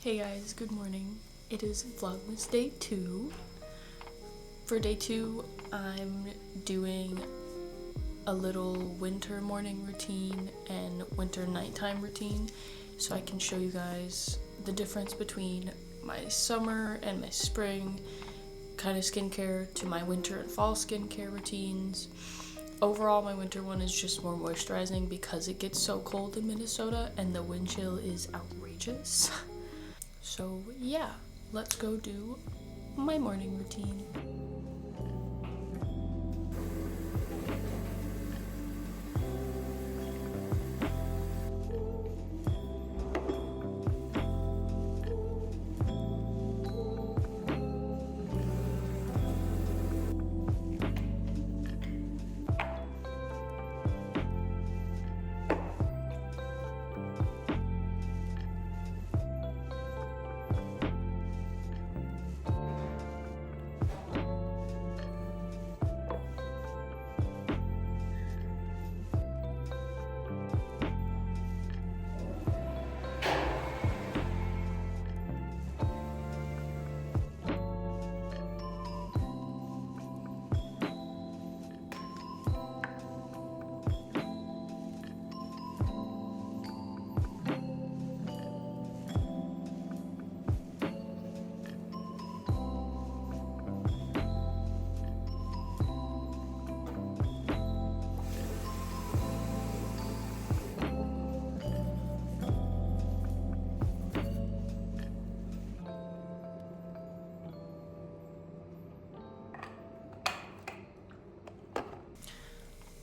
Hey guys, good morning. It is vlogmas day 2. For day 2, I'm doing a little winter morning routine and winter nighttime routine so I can show you guys the difference between my summer and my spring kind of skincare to my winter and fall skincare routines. Overall, my winter one is just more moisturizing because it gets so cold in Minnesota and the wind chill is outrageous. So yeah, let's go do my morning routine.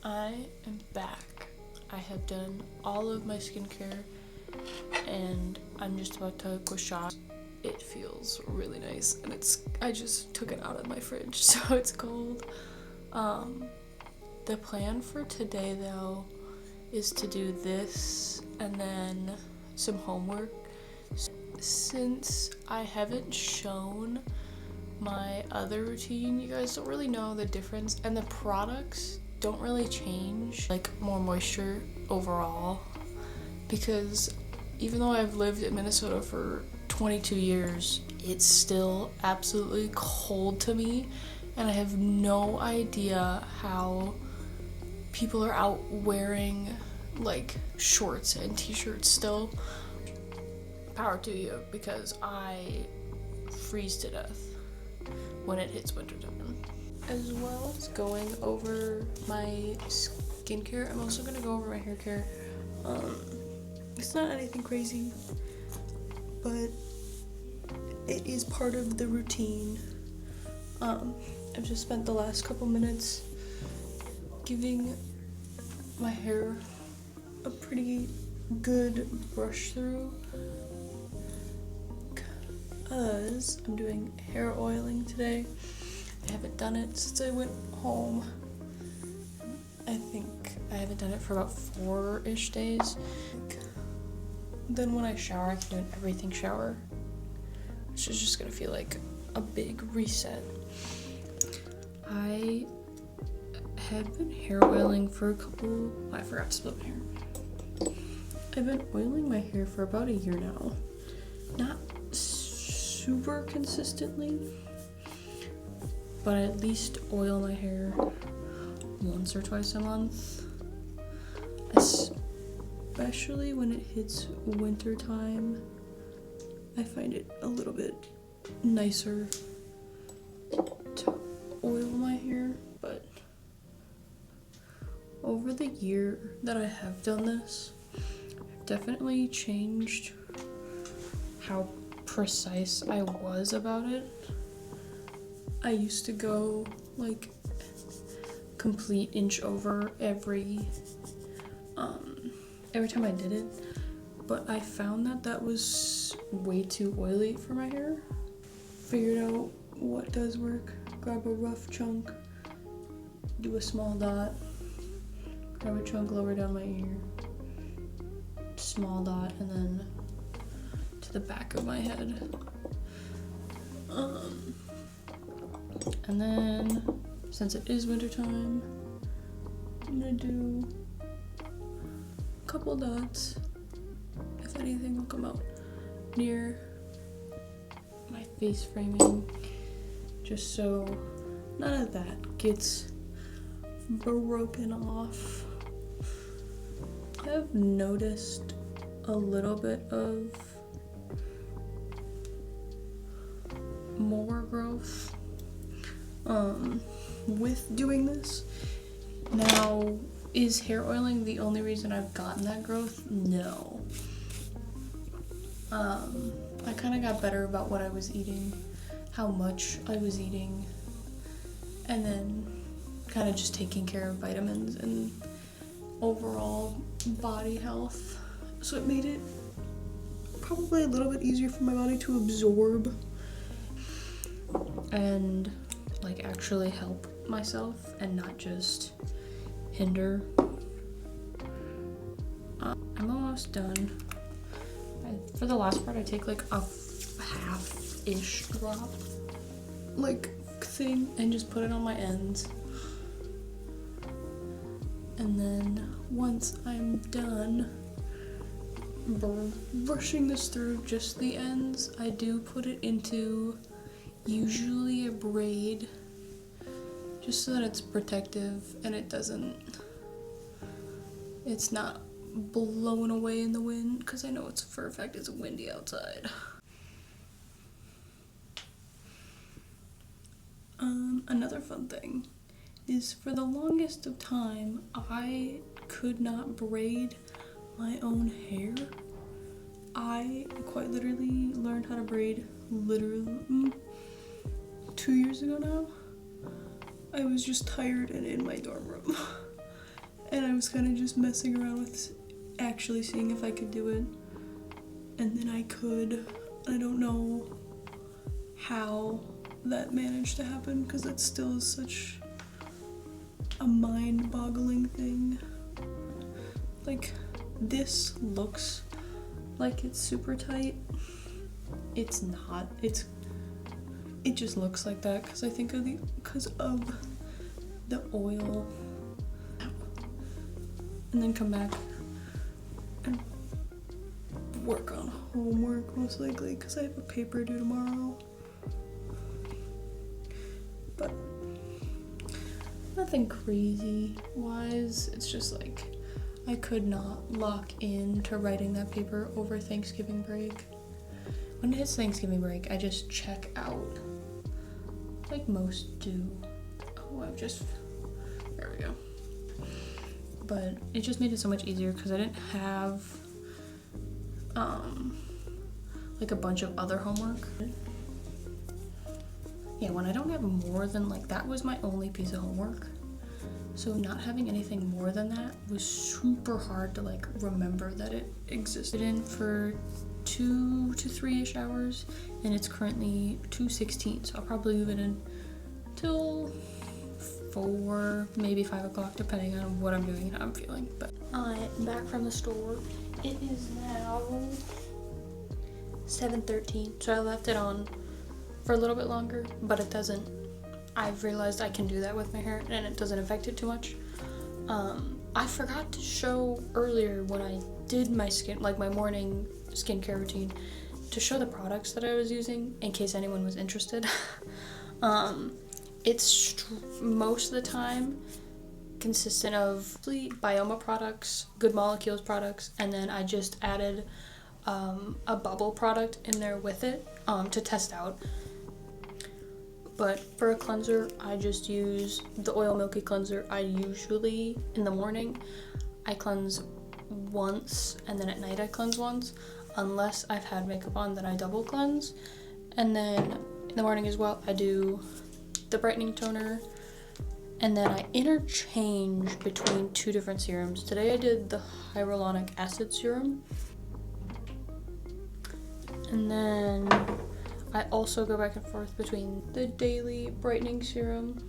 I am back. I have done all of my skincare and I'm just about to take a shot. It feels really nice and I just took it out of my fridge so it's cold. The plan for today though is to do this and then some homework. Since I haven't shown my other routine, you guys don't really know the difference, and the products don't really change, like more moisture overall, because even though I've lived in Minnesota for 22 years, it's still absolutely cold to me, and I have no idea how people are out wearing like shorts and t-shirts still. Power to you, because I freeze to death when it hits wintertime. As well as going over my skincare, I'm also going to go over my hair care. It's not anything crazy, but it is part of the routine. I've just spent the last couple minutes giving my hair a pretty good brush through because I'm doing hair oiling today. I haven't done it since I went home. I think I haven't done it for about 4-ish days. Then when I shower, I can do an everything shower, which is just gonna feel like a big reset. I have been hair oiling for I forgot to split my hair. I've been oiling my hair for about a year now. Not super consistently, but I at least oil my hair once or twice a month, especially when it hits winter time. I find it a little bit nicer to oil my hair, but over the year that I have done this, I've definitely changed how precise I was about it. I used to go like complete inch over every time I did it, but I found that was way too oily for my hair. Figured out what does work. Grab a rough chunk, do a small dot, grab a chunk lower down my ear, small dot, and then to the back of my head. And then, since it is wintertime, I'm gonna do a couple dots. If anything will come out near my face framing just so none of that gets broken off. I've noticed a little bit of more growth with doing this. Now, is hair oiling the only reason I've gotten that growth? No. I kind of got better about what I was eating, how much I was eating, and then kind of just taking care of vitamins and overall body health. So it made it probably a little bit easier for my body to absorb and like actually help myself and not just hinder. I'm almost done. For the last part, I take like a half-ish drop like thing and just put it on my ends. And then once I'm done brushing this through just the ends, I do put it into usually a braid just so that it's protective and it's not blown away in the wind, because I know it's for a fact it's windy outside. Another fun thing is, for the longest of time, I could not braid my own hair. I quite literally learned how to braid 2 years ago now. I was just tired and in my dorm room. And I was kind of just messing around with actually seeing if I could do it. And then I could. I don't know how that managed to happen, because it still is such a mind-boggling thing. Like, this looks like it's super tight. It's not. It just looks like that because of the oil. And then come back and work on homework, most likely, because I have a paper due tomorrow. But nothing crazy wise. It's just like I could not lock in to writing that paper over Thanksgiving break. When it hits Thanksgiving break, I just check out, like most do. Oh, there we go. But it just made it so much easier because I didn't have like a bunch of other homework. Yeah, when I don't have more than, like, that was my only piece of homework. So not having anything more than that was super hard to like remember that it existed in for 2 to 3-ish hours, and it's currently 2:16, so I'll probably leave it in till 4, maybe 5 o'clock, depending on what I'm doing and how I'm feeling. But I'm back from the store. It is now 7:13, so I left it on for a little bit longer, but it doesn't. I've realized I can do that with my hair and it doesn't affect it too much. I forgot to show earlier when I did my my morning skincare routine, to show the products that I was using in case anyone was interested. It's most of the time consistent of Bioma products, Good Molecules products, and then I just added a bubble product in there with it to test out. But for a cleanser, I just use the Oil Milky Cleanser. I usually, in the morning, I cleanse once, and then at night I cleanse once. Unless I've had makeup on, then I double cleanse. And then in the morning as well, I do the brightening toner. And then I interchange between 2 different serums. Today I did the hyaluronic acid serum. And then I also go back and forth between the daily brightening serum,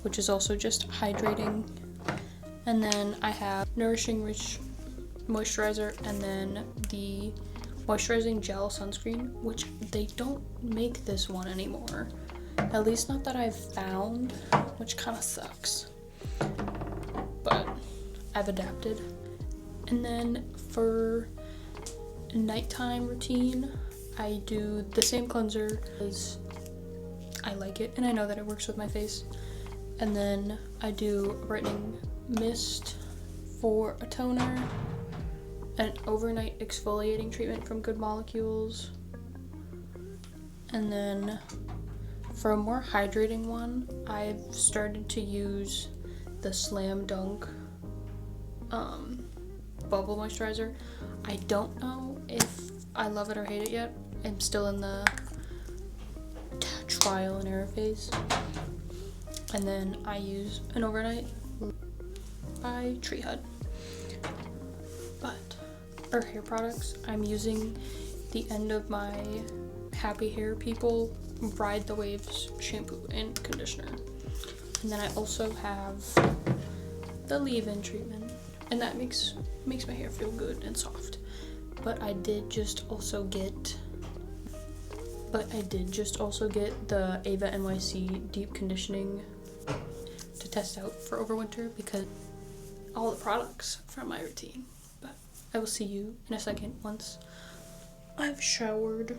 which is also just hydrating. And then I have Nourishing Rich Moisturizer, and then the Moisturizing Gel Sunscreen, which they don't make this one anymore. At least not that I've found, which kind of sucks. But I've adapted. And then for nighttime routine, I do the same cleanser because I like it and I know that it works with my face. And then I do a brightening mist for a toner, an overnight exfoliating treatment from Good Molecules, and then for a more hydrating one, I've started to use the Slam Dunk bubble moisturizer. I don't know if I love it or hate it yet. I'm still in the trial and error phase. And then I use an overnight by Tree Hut. But for hair products, I'm using the end of my Happy Hair People Ride the Waves shampoo and conditioner. And then I also have the leave-in treatment, and that makes my hair feel good and soft. But I did just also get the Ava NYC deep conditioning to test out for overwinter because all the products from my routine. But I will see you in a second once I've showered.